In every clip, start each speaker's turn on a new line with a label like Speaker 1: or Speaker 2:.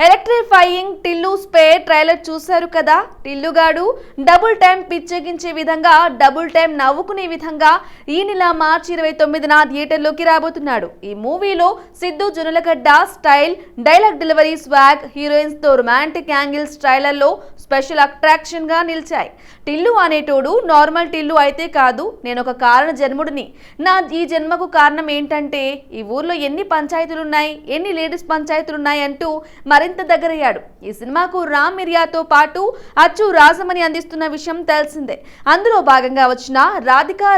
Speaker 1: Electrifying Tillu spare trailer చూశారు కదా. టిల్లుగాడు double time పిచ్చెగించే విధంగా, డబుల్ టైం నవ్వుకునే విధంగా ఈ నెల మార్చి 29న థియేటర్లోకి రాబోతున్నాడు. ఈ మూవీలో Siddhu Jonnalagadda style, dialogue delivery, swag, heroines తో రొమాంటిక్ యాంగిల్స్ ట్రైలర్లో స్పెషల్ అట్రాక్షన్ గా నిలిచాయి. టిల్లు అనేటోడు నార్మల్ టిల్లు అయితే కాదు, నేను ఒక కారణ జన్ముడిని, నా ఈ జన్మకు కారణం ఏంటంటే ఈ ఊర్లో ఎన్ని పంచాయతీలున్నాయి, ఎన్ని లేడీస్ పంచాయతీలున్నాయి అంటూ మరింత దగ్గరయ్యాడు. ఈ సినిమాకు రామ్ మిరియాతో పాటు అచ్చు రాజమణి అందిస్తున్న విషయం తెలిసిందే. అందులో భాగంగా వచ్చిన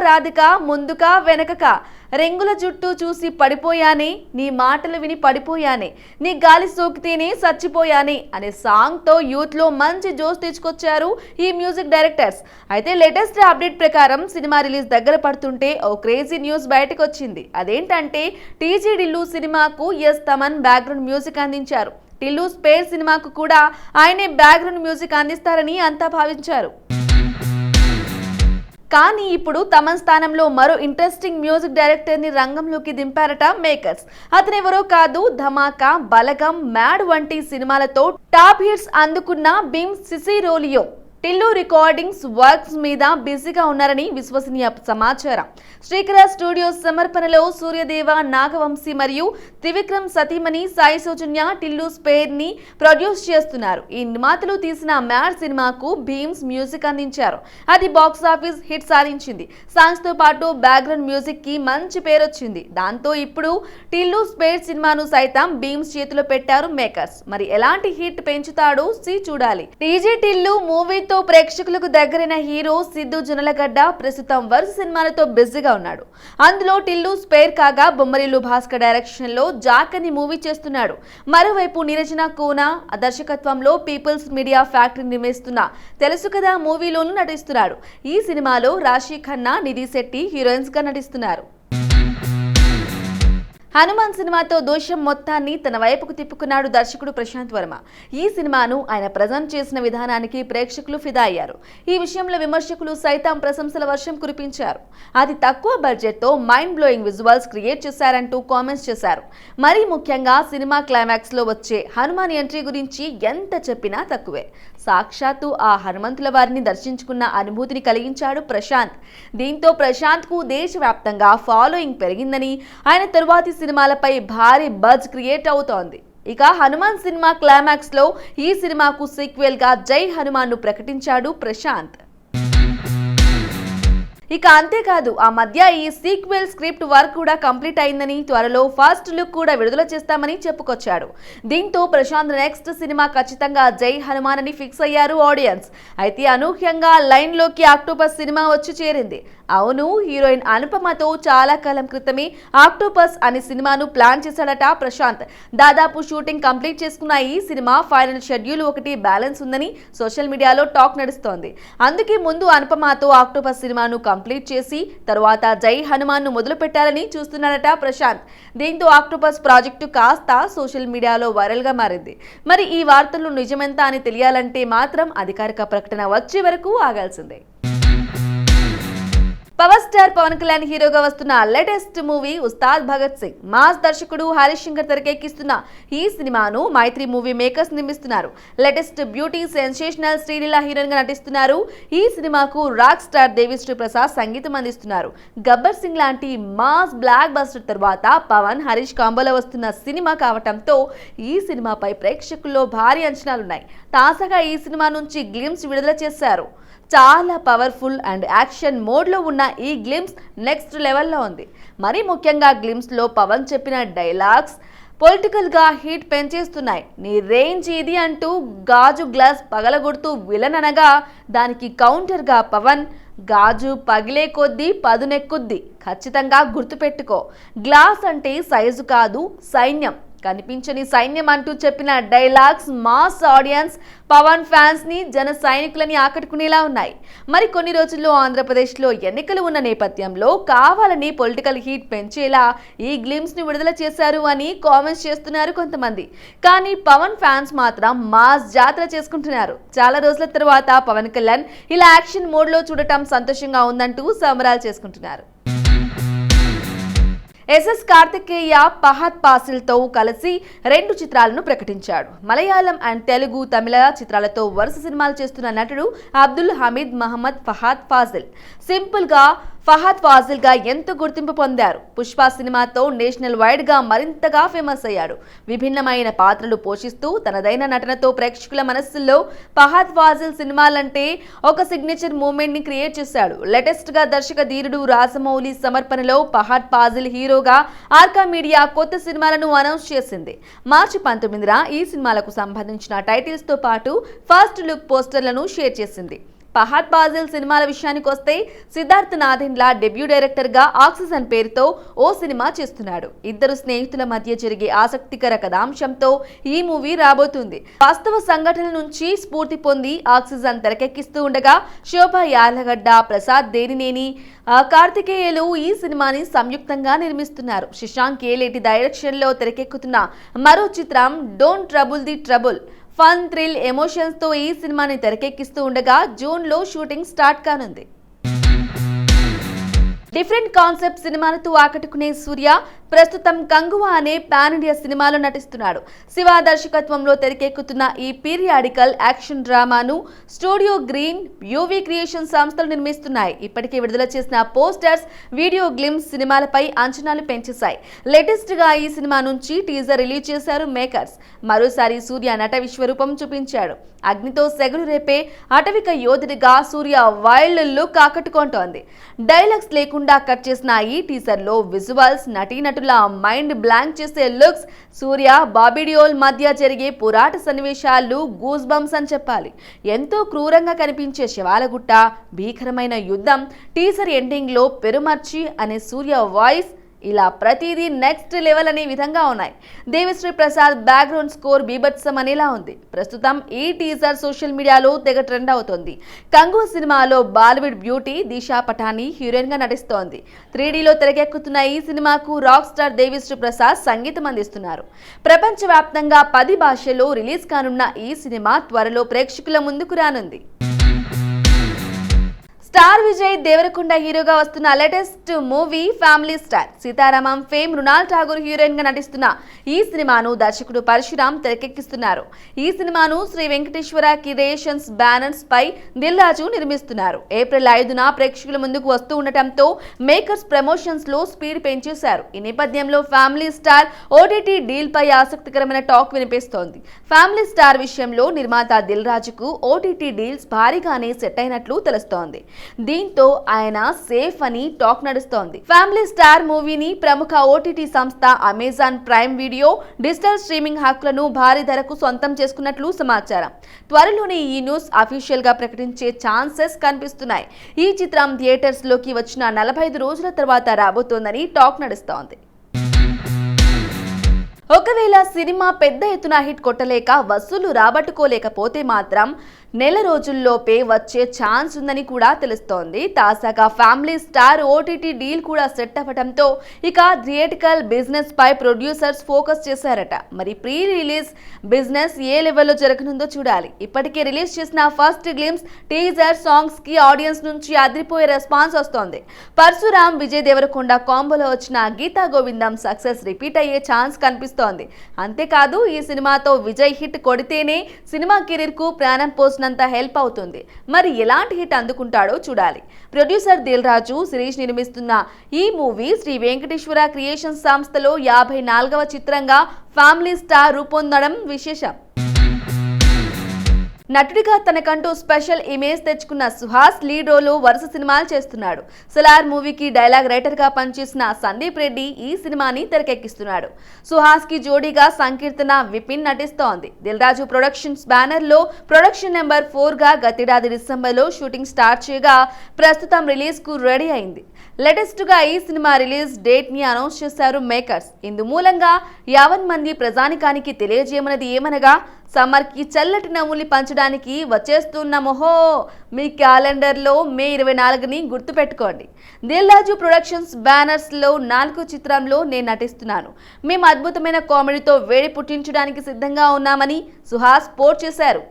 Speaker 1: రాధిక ముందుక వెనకక, రెంగుల జుట్టు చూసి పడిపోయానే, నీ మాటలు విని పడిపోయానే, నీ గాలి సోకితేనే చచ్చిపోయానే అనే సాంగ్ తో యూత్ లో మంచి జోష్ తెచ్చుకొచ్చారు ఈ మ్యూజిక్ డైరెక్టర్స్. అయితే లేటెస్ట్ అప్డేట్ ప్రకారం సినిమా రిలీజ్ దగ్గర పడుతుంటే ఓ క్రేజీ న్యూస్ బయటకు వచ్చింది. అదేంటంటే టీజీ టిల్లు సినిమాకు తమన్ బ్యాక్గ్రౌండ్ మ్యూజిక్ అందించారు. టిల్లు స్పేర్ సినిమాకు కూడా ఆయనే బ్యాక్గ్రౌండ్ మ్యూజిక్ అందిస్తారని అంతా భావించారు. కానీ ఇప్పుడు తమన్ స్థానంలో మరో ఇంట్రెస్టింగ్ మ్యూజిక్ డైరెక్టర్ ని రంగంలోకి దింపారట మేకర్స్. అతనెవరో కాదు, ధమాకా, బలగం, మ్యాడ్ వంటి సినిమాలతో టాప్ హిట్స్ అందుకున్న భీమ్ సిసిరోలియో. టిల్లు రికార్డింగ్స్ వర్క్స్ మీద బిజీగా ఉన్నారని విశ్వసనీయ సమాచారం. శ్రీకర స్టూడియోస్ సమర్పణలో సూర్యదేవ, నాగవంశీ మరియు త్రివిక్రమ్ సతీమణి సాయి సౌజన్య టిల్లు స్పేర్ ని ప్రొడ్యూస్ చేస్తున్నారు. ఈ నిర్మాతలు తీసిన మ్యాడ్ సినిమాకు భీమ్స్ మ్యూజిక్ అందించారు. అది బాక్స్ ఆఫీస్ హిట్ సాధించింది. సాంగ్స్ తో పాటు బ్యాక్గ్రౌండ్ మ్యూజిక్ కి మంచి పేరు వచ్చింది. దాంతో ఇప్పుడు టిల్లు స్పేర్ సినిమాను సైతం భీమ్స్ చేతిలో పెట్టారు మేకర్స్. మరి ఎలాంటి హిట్ పెంచుతాడో చూడాలి. టీజీ టిల్లు మూవీతో ప్రేక్షకులకు దగ్గరైన హీరో సిద్ధు జొన్నలగడ్డ ప్రస్తుతం వరుస సినిమాలతో బిజీగా ఉన్నాడు. అందులో టిల్లు స్పేర్ కాగా బొమ్మరిల్లు భాస్కర్ డైరెక్షన్ లో జాక్ అని మూవీ చేస్తున్నాడు. మరోవైపు నీరజన కోన దర్శకత్వంలో పీపుల్స్ మీడియా ఫ్యాక్టరీ నిర్మిస్తున్న తెలుసు కదా మూవీలోనూ నటిస్తున్నాడు. ఈ సినిమాలో రాశి ఖన్నా, నిధి శెట్టి హీరోయిన్స్ గా నటిస్తున్నారు. హనుమాన్ సినిమాతో దోషం మొత్తాన్ని తన వైపుకు తిప్పుకున్నాడు దర్శకుడు ప్రశాంత్ వర్మ. ఈ సినిమాను ఆయన ప్రజెంట్ చేసిన విధానానికి ప్రేక్షకులు ఫిదా అయ్యారు. ఈ విషయంలో విమర్శకులు సైతం ప్రశంసల వర్షం కురిపించారు. అది తక్కువ బడ్జెట్ తో మైండ్ బ్లోయింగ్ విజువల్స్ క్రియేట్ చేశారంటూ కామెంట్స్ చేశారు. మరీ ముఖ్యంగా సినిమా క్లైమాక్స్ లో వచ్చే హనుమాన్ ఎంట్రీ గురించి ఎంత చెప్పినా తక్కువే. సాక్షాత్తు ఆ హనుమంతుల వారిని దర్శించుకున్న అనుభూతిని కలిగించాడు ప్రశాంత్. దీంతో ప్రశాంత్ కు దేశవ్యాప్తంగా ఫాలోయింగ్ పెరిగిందని, ఆయన తరువాతి సినిమాలపై భారీ బజ్ క్రియేట్ అవుతోంది. ఇక హనుమాన్ సినిమా క్లైమాక్స్ లో ఈ సినిమాకు సీక్వెల్ గా జై హనుమాన్ ను ప్రకటించాడు ప్రశాంత్. ఇక అంతేకాదు, ఆ మధ్య ఈ సీక్వెల్ స్క్రిప్ట్ వర్క్ కూడా కంప్లీట్ అయిందని, త్వరలో ఫస్ట్ లుక్ కూడా విడుదల చేస్తామని చెప్పుకొచ్చాడు. దీంతో ప్రశాంత్ నెక్స్ట్ సినిమా ఖచ్చితంగా జై హనుమాన్ అని ఫిక్స్ అయ్యారు ఆడియన్స్. అయితే అనూహ్యంగా లైన్ లోకి ఆక్టోపస్ సినిమా వచ్చి చేరింది. అవును, హీరోయిన్ అనుపమతో చాలా కాలం క్రితమే ఆక్టోపస్ అనే సినిమాను ప్లాన్ చేశాడట ప్రశాంత్. దాదాపు షూటింగ్ కంప్లీట్ చేసుకున్న ఈ సినిమా ఫైనల్ షెడ్యూల్ ఒకటి బ్యాలెన్స్ ఉందని సోషల్ మీడియాలో టాక్ నడుస్తోంది. అందుకే ముందు అనుపమతో ఆక్టోపస్ సినిమాను కంప్లీట్ చేసి తరువాత జై హనుమాన్ ను మొదలు పెట్టాలని చూస్తున్నాడట ప్రశాంత్. దీంతో ఆక్టోపస్ ప్రాజెక్టు కాస్త సోషల్ మీడియాలో వైరల్ గా మారింది. మరి ఈ వార్తలు నిజమెంత అని తెలియాలంటే మాత్రం అధికారిక ప్రకటన వచ్చే వరకు ఆగాల్సిందే. పవర్ స్టార్ పవన్ కళ్యాణ్ హీరోగా వస్తున్న latest movie Ustaad Bhagat Singh. Mass దర్శకుడు హరీష్ శంకర్ తెరకెక్కిస్తున్న ఈ సినిమాను మైత్రి మూవీ మేకర్స్ నిర్మిస్తున్నారు. Latest beauty sensational Sreeleela heroine గా నటిస్తున్నారు. ఈ సినిమాకు రాక్ స్టార్ దేవిశ్రీ ప్రసాద్ సంగీతం అందిస్తున్నారు. గబ్బర్ సింగ్ లాంటి మాస్ బ్లాక్ బస్టర్ తర్వాత పవన్ హరీష్ కాంబోలో వస్తున్న సినిమా కావటంతో ఈ సినిమాపై ప్రేక్షకుల్లో భారీ అంచనాలున్నాయి. తాజాగా ఈ సినిమా నుంచి గ్లిమ్స్ విడుదల చేశారు. చాలా పవర్ఫుల్ అండ్ యాక్షన్ మోడ్లో ఉన్న ఈ గ్లిమ్స్ నెక్స్ట్ లెవెల్లో ఉంది. మరీ ముఖ్యంగా గ్లిమ్స్లో పవన్ చెప్పిన డైలాగ్స్ పొలిటికల్గా హీట్ పెంచేస్తున్నాయి. నీ రేంజ్ ఇది అంటూ గాజు గ్లాస్ పగలగొడుతూ విలన్ అనగా దానికి కౌంటర్గా పవన్ గాజు పగిలే కొద్దీ పదునెక్కుద్ది, ఖచ్చితంగా గుర్తుపెట్టుకో, గ్లాస్ అంటే సైజు కాదు సైన్యం, కనిపించని సైన్యం అంటూ చెప్పిన dialogues mass audience, Pawan fans ని, జన సైనికులని ఆకట్టుకునేలా ఉన్నాయి. మరి కొన్ని రోజుల్లో ఆంధ్రప్రదేశ్లో ఎన్నికలు ఉన్న నేపథ్యంలో కావాలని పొలిటికల్ హీట్ పెంచేలా ఈ గ్లిమ్స్ ని విడుదల చేశారు అని కామెంట్స్ చేస్తున్నారు కొంతమంది. కానీ పవన్ ఫ్యాన్స్ మాత్రం మాస్ జాతర చేసుకుంటున్నారు. చాలా రోజుల తర్వాత పవన్ కళ్యాణ్ ఇలా యాక్షన్ మోడ్ లో చూడటం సంతోషంగా ఉందంటూ సంబరాలు చేసుకుంటున్నారు. ఎస్ఎస్ కార్తికేయ ఫహద్ ఫాసిల్తో కలిసి 2 చిత్రాలను ప్రకటించాడు. మలయాళం అండ్ తెలుగు, తమిళ చిత్రాలతో వరుస సినిమాలు చేస్తున్న నటుడు అబ్దుల్ హమీద్ మహమ్మద్ ఫహద్ ఫాసిల్ సింపుల్ గా ఫహద్ ఫాసిల్ గా ఎంతో గుర్తింపు పొందారు. పుష్ప సినిమాతో నేషనల్ వైడ్ గా మరింతగా ఫేమస్ అయ్యాడు. విభిన్నమైన పాత్రలు పోషిస్తూ తనదైన నటనతో ప్రేక్షకుల మనస్సుల్లో ఫహద్ ఫాసిల్ సినిమాలంటే ఒక సిగ్నేచర్ మూమెంట్ ని క్రియేట్ చేశాడు. లేటెస్ట్ గా దర్శక ధీరుడు రాజమౌళి సమర్పణలో ఫహద్ ఫాసిల్ హీరోగా ఆర్కా మీడియా కొత్త సినిమాలను అనౌన్స్ చేసింది. మార్చి 19న ఈ సినిమాలకు సంబంధించిన టైటిల్స్ తో పాటు ఫస్ట్ లుక్ పోస్టర్లను షేర్ చేసింది. ఫహద్ ఫాసిల్ సినిమాల విషయానికి వస్తే సిద్ధార్థ్ నాదెండ్ల డెబ్యూ డైరెక్టర్ గా ఆక్సిజన్ పేరుతో ఓ సినిమా చేస్తున్నాడు. ఇద్దరు స్నేహితుల మధ్య జరిగే ఆసక్తికర కథాంశంతో ఈ మూవీ రాబోతుంది. వాస్తవ సంఘటనల నుంచి స్ఫూర్తి పొంది ఆక్సిజన్ తెరకెక్కిస్తూ ఉండగా శోభ యార్లగడ్డ, ప్రసాద్ దేవినేని, కార్తికేయలు ఈ సినిమాని సంయుక్తంగా నిర్మిస్తున్నారు. శశాంక్ ఏలేటి డైరెక్షన్ లో తెరకెక్కుతున్న మరో చిత్రం don't trouble the trouble fun, thrill, emotions తో ఈ సినిమాని తెరకెక్కిస్తూ ఉండగా జూన్ లో షూటింగ్ స్టార్ట్ కానుంది. డిఫరెంట్ కాన్సెప్ట్ సినిమాలతో ఆకట్టుకునే సూర్య ప్రస్తుతం కంగువా అనే పాన్ ఇండియా సినిమాలో నటిస్తున్నాడు. శివ దర్శకత్వంలో తెరకెక్కుతున్న ఈ పీరియాడికల్ యాక్షన్ డ్రామాను స్టూడియో గ్రీన్, యూవీ క్రియేషన్ సంస్థలు నిర్మిస్తున్నాయి. ఇప్పటికే విడుదల చేసిన పోస్టర్స్, వీడియో గ్లిమ్స్ సినిమాలపై అంచనాలు పెంచేశాయి. లేటెస్ట్ గా ఈ సినిమా నుంచి టీజర్ రిలీజ్ చేశారు మేకర్స్. మరోసారి సూర్య నట విశ్వరూపం చూపించాడు. అగ్నితో సెగలు రేపే అటవిక యోధుడిగా సూర్య వైల్డ్ లుక్ ఆకట్టుకుంటోంది. డైలాగ్స్ లేకుండా కట్ చేసిన ఈ టీజర్ లో విజువల్స్, నటీనటుల మైండ్ బ్లాంక్ చేసే లుక్స్, సూర్య బాబీ డియోల్ మధ్య జరిగే పోరాట సన్నివేశాలు గూస్ బంప్స్ అని చెప్పాలి. ఎంతో క్రూరంగా కనిపించే శివాలగుట్ట, భీకరమైన యుద్ధం, టీజర్ ఎండింగ్ లో పెరుమర్చి అనే సూర్య వాయిస్, ఇలా ప్రతిదీ నెక్స్ట్ లెవెల్ అనే విధంగా ఉన్నాయి. దేవిశ్రీ ప్రసాద్ బ్యాక్గ్రౌండ్ స్కోర్ బీభత్సం అనేలా ఉంది. ప్రస్తుతం ఈ టీజర్ సోషల్ మీడియాలో తెగ ట్రెండ్ అవుతోంది. కంగువ సినిమాలో బాలీవుడ్ బ్యూటీ దిశా పటాని హీరోయిన్ గా నటిస్తోంది. 3Dలో తెరకెక్కుతున్న ఈ సినిమాకు రాక్ స్టార్ దేవిశ్రీ ప్రసాద్ సంగీతం అందిస్తున్నారు. ప్రపంచవ్యాప్తంగా 10 భాషల్లో రిలీజ్ కానున్న ఈ సినిమా త్వరలో ప్రేక్షకుల ముందుకు రానుంది. స్టార్ విజయ్ దేవరకొండ హీరోగా వస్తున్న latest movie Family Star. Sitaramam fame Mrunal Thakur heroine గా నటిస్తున్న ఈ సినిమాను దర్శకుడు పరశురామ్ తెరకెక్కిస్తున్నారు. ఈ సినిమాను శ్రీ వెంకటేశ్వర క్రియేషన్స్ బ్యానర్స్ పై దిల్ రాజు నిర్మిస్తున్నారు. ఏప్రిల్ 5న ప్రేక్షకుల ముందుకు వస్తూ ఉండటంతో మేకర్స్ ప్రమోషన్స్ లో స్పీడ్ పెంచేశారు. ఈ నేపథ్యంలో ఫ్యామిలీ స్టార్ ఓటీటీ డీల్ పై ఆసక్తికరమైన టాక్ వినిపిస్తోంది. ఫ్యామిలీ స్టార్ విషయంలో నిర్మాత దిల్ రాజుకు ఓటీటీ డీల్స్ భారీగానే సెట్ అయినట్లు తెలుస్తోంది. దీంతో ఆయన సేఫ్ అని టాక్ నడుస్తోంది. ఫ్యామిలీ స్టార్ మూవీని ప్రముఖ ఓటీటీ సంస్థ Amazon prime video digital streaming హక్కులను భారీ ధరకు సొంతం చేసుకున్నట్లు సమాచారం. త్వరలోనే ఈ న్యూస్ అఫీషియల్ గా ప్రకటించే ఛాన్సెస్ కనిపిస్తున్నాయి. ఈ చిత్రం థియేటర్స్ లోకి వచ్చిన 45 రోజుల తర్వాత రాబోతోందని టాక్ నడుస్తోంది. ఒకవేళ సినిమా పెద్ద ఎత్తున హిట్ కొట్టలేక వసూలు రాబట్టుకోలేకపోతే మాత్రం నెల రోజుల్లోపే వచ్చే ఛాన్స్ ఉందని కూడా తెలుస్తోంది. తాజాగా ఫ్యామిలీ స్టార్ ఓటీటీ డీల్ కూడా సెట్ అవ్వడంతో ఇక థియేటికల్ బిజినెస్ పై ప్రొడ్యూసర్స్ ఫోకస్ చేశారట. మరి ప్రీ రిలీజ్ బిజినెస్ ఏ లెవెల్లో జరగనుందో చూడాలి. ఇప్పటికే రిలీజ్ చేసిన ఫస్ట్ గ్లిమ్స్, టీజర్ సాంగ్స్ కి ఆడియన్స్ నుంచి అదిరిపోయే రెస్పాన్స్ వస్తోంది. పరశురామ్, విజయ్ దేవరకొండ కాంబోలో వచ్చిన గీతా గోవిందం సక్సెస్ రిపీట్ అయ్యే ఛాన్స్ కనిపిస్తోంది. అంతేకాదు ఈ సినిమాతో విజయ్ హిట్ కొడితేనే సినిమా కెరీర్ కు ప్రాణం పోసినంత హెల్ప్ అవుతుంది. మరి ఎలాంటి హిట్ అందుకుంటాడో చూడాలి. ప్రొడ్యూసర్ దిల్ రాజు, శిరీష్ నిర్మిస్తున్న ఈ మూవీ శ్రీ వెంకటేశ్వర క్రియేషన్స్ సంస్థలో 54వ చిత్రంగా ఫ్యామిలీ స్టార్ రూపొందడం విశేషం. నటుడిగా తనకంటూ స్పెషల్ ఇమేజ్ తెచ్చుకున్న సుహాస్ లీడ్ రోల్ వరుస సినిమాలు చేస్తున్నాడు. సలార్ మూవీకి డైలాగ్ రైటర్ గా పనిచేసిన సందీప్ రెడ్డి ఈ సినిమాని తెరకెక్కిస్తున్నాడు. సుహాస్ కి జోడీగా సంకీర్తన విపిన్ నటిస్తోంది. దిల్ రాజు ప్రొడక్షన్స్ బ్యానర్ లో ప్రొడక్షన్ నెంబర్ 4 గా గతేడాది డిసెంబర్ లో షూటింగ్ స్టార్ట్ చేయగా ప్రస్తుతం రిలీజ్ కు రెడీ అయింది. లేటెస్ట్ గా ఈ సినిమా రిలీజ్ డేట్ ని అనౌన్స్ చేశారు మేకర్స్. ఇందు మూలంగా 50 మంది ప్రజానికానికి తెలియజేయమన్నది ఏమనగా సమ్మర్ కి చల్లటి నవ్వుల్ని పంచడానికి వచ్చేస్తున్నామోహో, మీ క్యాలెండర్ లో మే 24ని గుర్తు పెట్టుకోండి. దిల్ రాజు ప్రొడక్షన్స్ బ్యానర్స్ లో 4వ చిత్రంలో నేను నటిస్తున్నాను. మేము అద్భుతమైన కామెడీతో వేడి పుట్టించడానికి సిద్ధంగా ఉన్నామని సుహాస్ పోస్ట్ చేశారు.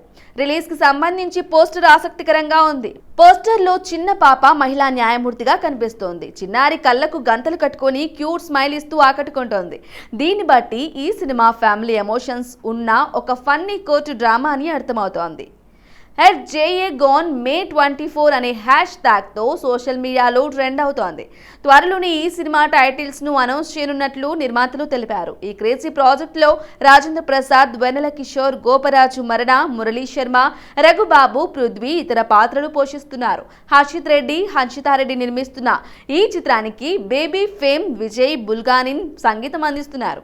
Speaker 1: రిలీజ్ కి సంబంధించి పోస్టర్ ఆసక్తికరంగా ఉంది. పోస్టర్ లో చిన్న పాప మహిళా న్యాయమూర్తిగా కనిపిస్తోంది. చిన్నారి కళ్ళకు గంతలు కట్టుకొని క్యూట్ స్మైల్ ఇస్తూ ఆకట్టుకుంటోంది. దీన్ని బట్టి ఈ సినిమా ఫ్యామిలీ ఎమోషన్స్ ఉన్న ఒక ఫన్నీ కోర్టు డ్రామా అని అర్థమవుతోంది. JA Gone May 24 అనే హ్యాష్ ట్యాగ్ తో సోషల్ మీడియాలో ట్రెండ్ అవుతోంది. త్వరలోనే ఈ సినిమా టైటిల్స్ ను అనౌన్స్ చేయనున్నట్లు నిర్మాతలు తెలిపారు. ఈ క్రేజీ ప్రాజెక్ట్ లో రాజేంద్ర ప్రసాద్, వెన్నెల కిషోర్, గోపరాజు మరణ, మురళీ శర్మ, రఘుబాబు, పృథ్వీ ఇతర పాత్రలు పోషిస్తున్నారు. హర్షిత్ రెడ్డి, హన్షితారెడ్డి నిర్మిస్తున్న ఈ చిత్రానికి బేబీ ఫేమ్ విజయ్ బుల్గానిన్ సంగీతం అందిస్తున్నారు.